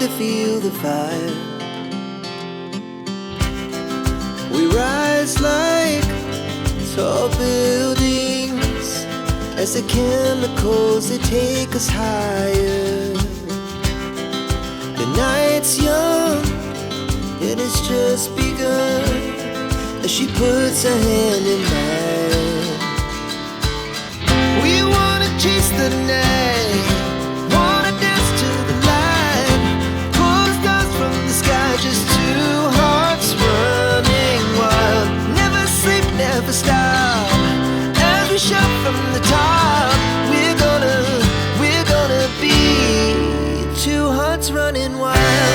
to feel the fire. We rise like tall buildings as the chemicals, they take us higher. The night's young, it has just begun, as she puts her hand in mine. We wanna chase the night, wanna dance to the light, pull the stars from the sky, just two hearts running wild. Never sleep, never stop, as we shout from the top. We're gonna be two hearts running wild.